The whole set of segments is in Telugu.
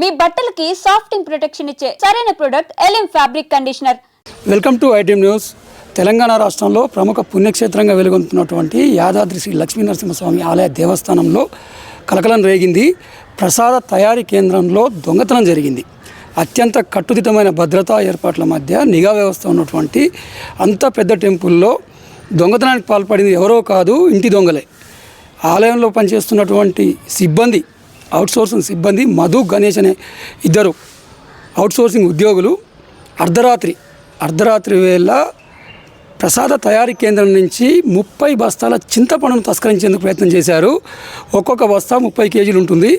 మీ బట్టలకి సాఫ్టింగ్ ప్రొటెక్షన్ ఇచ్చే సరైన ప్రొడక్ట్ ఎలిమ్ fabric conditioner. Welcome to ITM news. Telangana రాష్ట్రంలో ప్రముఖ పుణ్యక్షేత్రంగా వెలుగొందుతున్నటువంటి యాదాద్రి శ్రీ లక్ష్మీ నరసింహస్వామి ఆలయ దేవస్థానంలో కలకలం రేగింది. ప్రసాద తయారీ కేంద్రంలో దొంగతనం జరిగింది. అత్యంత కట్టుదిట్టమైన భద్రతా ఏర్పాట్ల మధ్య నిఘా వ్యవస్థ ఉన్నటువంటి అంత పెద్ద టెంపుల్లో దొంగతనానికి పాల్పడింది ఎవరో కాదు, ఇంటి దొంగలే. ఆలయంలో పనిచేస్తున్నటువంటి సిబ్బంది, అవుట్సోర్సింగ్ సిబ్బంది మధు, గణేష్ అనే ఇద్దరు అవుట్సోర్సింగ్ ఉద్యోగులు అర్ధరాత్రి వేళ ప్రసాద తయారీ కేంద్రం నుంచి 30 బస్తాల చింతపండును తస్కరించేందుకు ప్రయత్నం చేశారు. ఒక్కొక్క బస్తా 30 కేజీలు ఉంటుంది.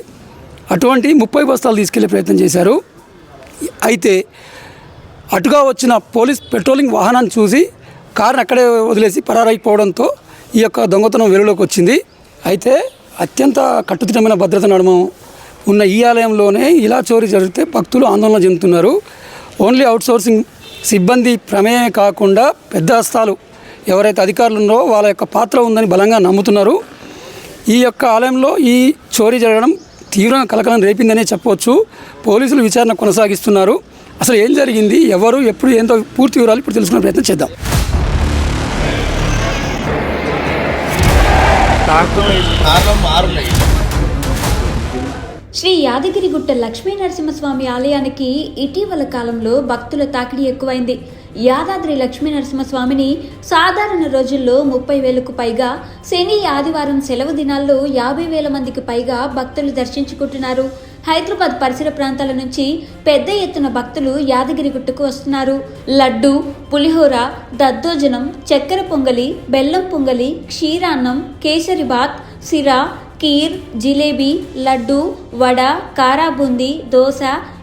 అటువంటి 30 బస్తాలు తీసుకెళ్లే ప్రయత్నం చేశారు. అయితే అటుగా వచ్చిన పోలీస్ పెట్రోలింగ్ వాహనాన్ని చూసి కారుని అక్కడే వదిలేసి పరారైపోవడంతో ఈ యొక్క దొంగతనం వెలుగులోకి వచ్చింది. అయితే అత్యంత కట్టుదిట్టమైన భద్రత నడుమ ఉన్న ఈ ఆలయంలోనే ఇలా చోరీ జరిగితే భక్తులు ఆందోళన చెందుతున్నారు. ఓన్లీ అవుట్సోర్సింగ్ సిబ్బంది ప్రమేయమే కాకుండా పెద్ద హస్తాలు ఎవరైతే అధికారులు ఉన్నారో వాళ్ళ యొక్క పాత్ర ఉందని బలంగా నమ్ముతున్నారు. ఈ యొక్క ఆలయంలో ఈ చోరీ జరగడం తీవ్రంగా కలకలం రేపిందనే చెప్పవచ్చు. పోలీసులు విచారణ కొనసాగిస్తున్నారు. అసలు ఏం జరిగింది, ఎవరు, ఎప్పుడు, ఏంటో పూర్తి వివరాలు ఇప్పుడు తెలుసుకునే ప్రయత్నం చేద్దాం. శ్రీ యాదగిరిగుట్ట లక్ష్మీ నరసింహస్వామి ఆలయానికి ఇటీవల కాలంలో భక్తుల తాకిడి ఎక్కువైంది. యాదాద్రి లక్ష్మీ నరసింహస్వామిని సాధారణ రోజుల్లో 30,000కు పైగా, శని ఆదివారం సెలవు దినాల్లో 50,000 మందికి పైగా భక్తులు దర్శించుకుంటున్నారు. హైదరాబాద్ పరిసర ప్రాంతాల నుంచి పెద్ద ఎత్తున భక్తులు యాదగిరిగుట్టకు వస్తున్నారు. లడ్డు, పులిహోర, దద్దోజనం, చక్కెర పొంగలి, బెల్లం పొంగలి, క్షీరాన్నం, కేసరిబాత్, సిరా, కీర్, జిలేబీ, లడ్డు, వడ, కారాబూందీ, దోశ,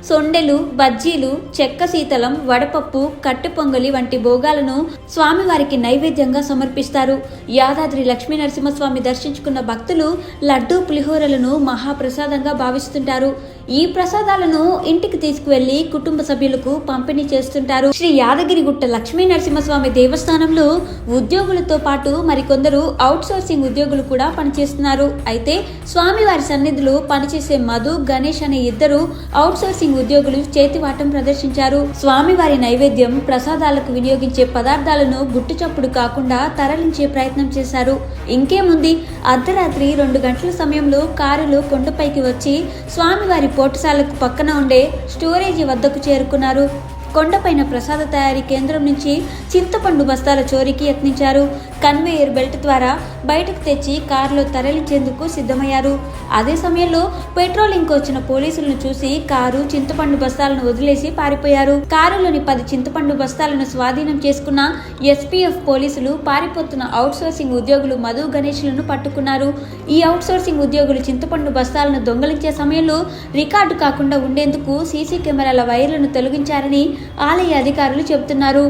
సొండెలు, బజ్జీలు, చెక్క శీతలం, వడపప్పు, కట్టు పొంగలి వంటి భోగాలను స్వామివారికి నైవేద్యంగా సమర్పిస్తారు. యాదాద్రి లక్ష్మీ నరసింహస్వామి దర్శించుకున్న భక్తులు లడ్డు, పులిహోరలను మహాప్రసాదంగా భావిస్తుంటారు. ఈ ప్రసాదాలను ఇంటికి తీసుకువెళ్లి కుటుంబ సభ్యులకు పంపిణీ చేస్తుంటారు. శ్రీ యాదగిరిగుట్ట లక్ష్మీ నరసింహస్వామి దేవస్థానంలో ఉద్యోగులతో పాటు మరికొందరు అవుట్సోర్సింగ్ ఉద్యోగులు కూడా పనిచేస్తున్నారు. అయితే స్వామివారి సన్నిధిలో పనిచేసే మధు, గణేష్ అనే ఇద్దరు అవుట్సోర్సింగ్ ఉద్యోగులు చేతివాటం ప్రదర్శించారు. స్వామివారి నైవేద్యం, ప్రసాదాలకు వినియోగించే పదార్థాలను గుట్టుచప్పుడు కాకుండా తరలించే ప్రయత్నం చేశారు. ఇంకేముంది, అర్ధరాత్రి 2 గంటల సమయంలో కారులో కొండపైకి వచ్చి స్వామివారి పోటశాలకు పక్కన ఉండే స్టోరేజీ వద్దకు చేరుకున్నారు. కొండపైన ప్రసాద తయారీ కేంద్రం నుంచి చింతపండు బస్తాల చోరీకి యత్నించారు. కన్వేయర్ బెల్ట్ ద్వారా బయటకు తెచ్చి కారులో తరలించేందుకు సిద్ధమయ్యారు. అదే సమయంలో పెట్రోలింగ్ వచ్చిన పోలీసులను చూసి కారు, చింతపండు బస్తాలను వదిలేసి పారిపోయారు. కారులోని 10 చింతపండు బస్తాలను స్వాధీనం చేసుకున్న ఎస్పీఎఫ్ పోలీసులు పారిపోతున్న అవుట్సోర్సింగ్ ఉద్యోగులు మధు, గణేష్లను పట్టుకున్నారు. ఈ అవుట్సోర్సింగ్ ఉద్యోగులు చింతపండు బస్తాలను దొంగలించే సమయంలో రికార్డు కాకుండా ఉండేందుకు సీసీ కెమెరాల వైర్లను తొలగించారని ఆలయ అధికారులు చెబుతున్నారు.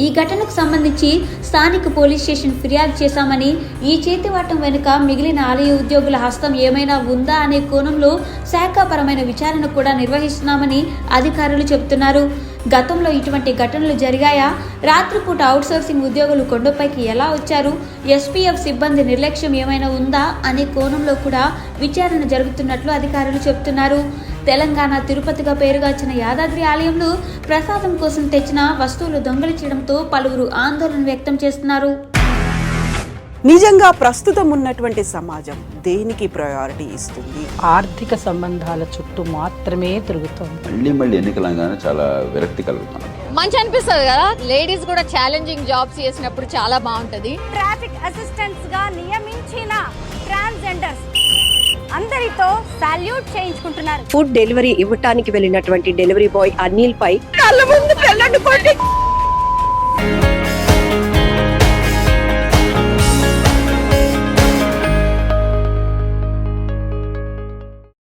ఈ ఘటనకు సంబంధించి స్థానిక పోలీస్ స్టేషన్ ఫిర్యాదు చేశామని, ఈ చేతివాటం వెనుక మిగిలిన ఆలయ ఉద్యోగుల హస్తం ఏమైనా ఉందా అనే కోణంలో శాఖాపరమైన విచారణ కూడా నిర్వహిస్తున్నామని అధికారులు చెబుతున్నారు. గతంలో ఇటువంటి ఘటనలు జరిగాయా? రాత్రిపూట అవుట్సోర్సింగ్ ఉద్యోగులు కొండపైకి ఎలా వచ్చారు? ఎస్పీఎఫ్ సిబ్బంది నిర్లక్ష్యం ఏమైనా ఉందా అనే కోణంలో కూడా విచారణ జరుగుతున్నట్లు అధికారులు చెబుతున్నారు. తెలంగాణ తిరుపతిగా పేరుగాంచిన యాదాద్రి ఆలయంలో ప్రసాదం కోసం తెచ్చిన వస్తువులు దొంగలించడంతో పలువురు ఆందోళన వ్యక్తం చేస్తున్నారు. నిజంగా ప్రస్తుతం ఉన్నటువంటి సమాజం దేనికి ప్రయారిటీ ఇస్తుంది? ఆర్థిక సంబంధాల చుట్టూ మాత్రమే తిరుగుతుంది. మళ్ళీ ఎన్నికలంగానే చాలా విరక్తి కలుగుతాను. మంచి అనిపిస్తుంది కదా, లేడీస్ కూడా ఛాలెంజింగ్ జాబ్స్ చేసినప్పుడు చాలా బాగుంటది. ట్రాఫిక్ అసిస్టెంట్స్ గా నియమించిన ట్రాన్స్జెండర్స్ అందరితో సాల్యూట్ చేయించుకుంటున్నారు. ఫుడ్ డెలివరీ ఇవ్వటానికి వెళ్ళినటువంటి డెలివరీ బాయ్ అనిల్ పై కళ్ళ ముందు పెళ్ళండి